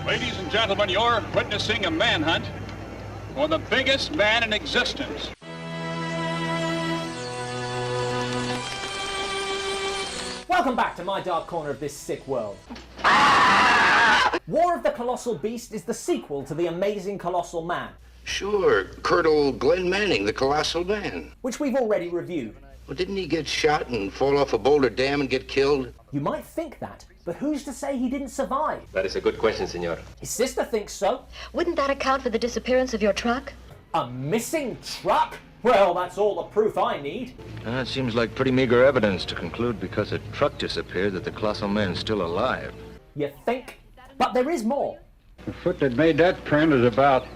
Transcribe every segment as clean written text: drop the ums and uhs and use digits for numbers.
Ladies and gentlemen, you're witnessing a manhunt for the biggest man in existence. Welcome back to my dark corner of this sick world. War of the Colossal Beast is the sequel to the Amazing Colossal Man, Sure, Colonel Glenn Manning, the Colossal Man. which we've already reviewed. Well, didn't he get shot and fall off a Boulder Dam and get killed? You might think that, but who's to say he didn't survive? That is a good question, senor. His sister thinks so. Wouldn't that account for the disappearance of your truck? A missing truck? Well, that's all the proof I need. It seems like pretty meager evidence to conclude because a truck disappeared that the Colossal Man's still alive. You think? But there is more. The foot that made that print is about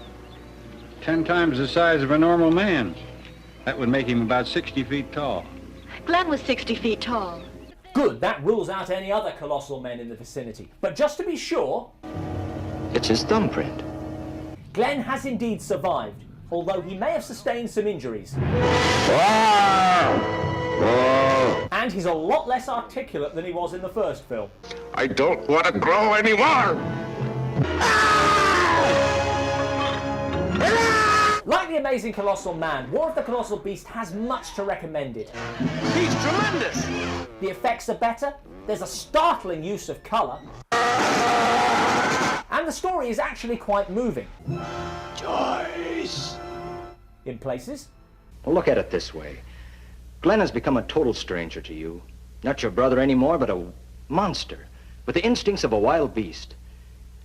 10 times the size of a normal man. That would make him about 60 feet tall. Glenn was 60 feet tall. Good, that rules out any other colossal men in the vicinity. But just to be sure, It's his thumbprint. Glenn has indeed survived, although he may have sustained some injuries. And he's a lot less articulate than he was in the first film. I don't want to grow anymore! Like the Amazing Colossal Man, War of the Colossal Beast has much to recommend it. He's tremendous! The effects are better, there's a startling use of colour, and the story is actually quite moving. Joyce! In places. Well, look at it this way. Glenn has become a total stranger to you. Not your brother anymore, but a monster with the instincts of a wild beast.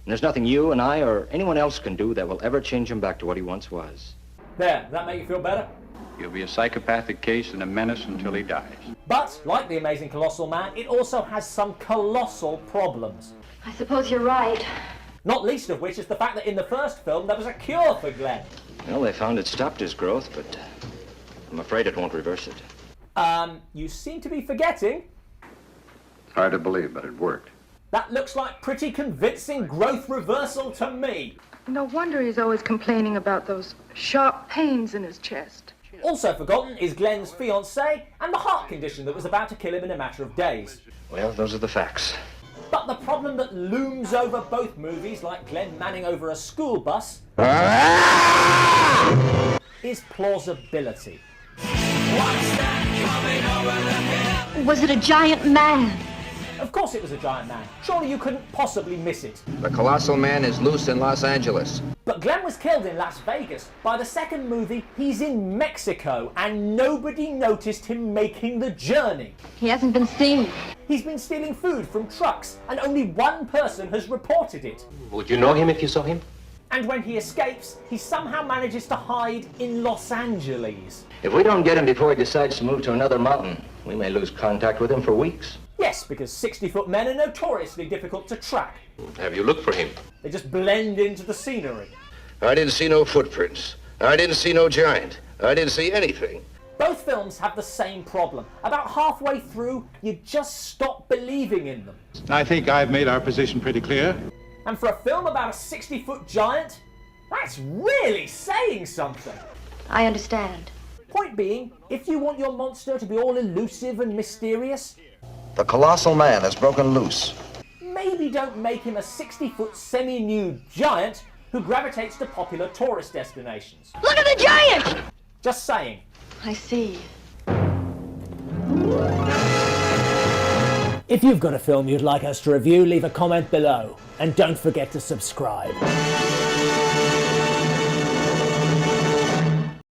And there's nothing you and I or anyone else can do that will ever change him back to what he once was. There, that make you feel better? He'll be a psychopathic case and a menace until he dies. But, like the Amazing Colossal Man, it also has some colossal problems. I suppose you're right. Not least of which is the fact that in the first film there was a cure for Glenn. Well, they found it stopped his growth, but I'm afraid it won't reverse it. You seem to be forgetting. Hard to believe, but it worked. That looks like pretty convincing growth reversal to me. No wonder he's always complaining about those sharp pains in his chest. Also forgotten is Glenn's fiancée and the heart condition that was about to kill him in a matter of days. Well, those are the facts. But the problem that looms over both movies, like Glenn Manning over a school bus, is plausibility. Was it a giant man? Of course it was a giant man. Surely you couldn't possibly miss it. The Colossal Man is loose in Los Angeles. But Glenn was killed in Las Vegas. By the second movie, he's in Mexico, and nobody noticed him making the journey. He hasn't been seen. He's been stealing food from trucks, and only one person has reported it. Would you know him if you saw him? And when he escapes, he somehow manages to hide in Los Angeles. If we don't get him before he decides to move to another mountain, we may lose contact with him for weeks. Yes, because 60-foot men are notoriously difficult to track. Have you looked for him? They just blend into the scenery. I didn't see no footprints. I didn't see no giant. I didn't see anything. Both films have the same problem. About halfway through, you just stop believing in them. I think I've made our position pretty clear. And for a film about a 60-foot giant, that's really saying something. I understand. Point being, if you want your monster to be all elusive and mysterious, The Colossal Man has broken loose. maybe don't make him a 60-foot semi-nude giant who gravitates to popular tourist destinations. Look at the giant! Just saying. I see. If you've got a film you'd like us to review, leave a comment below. And don't forget to subscribe.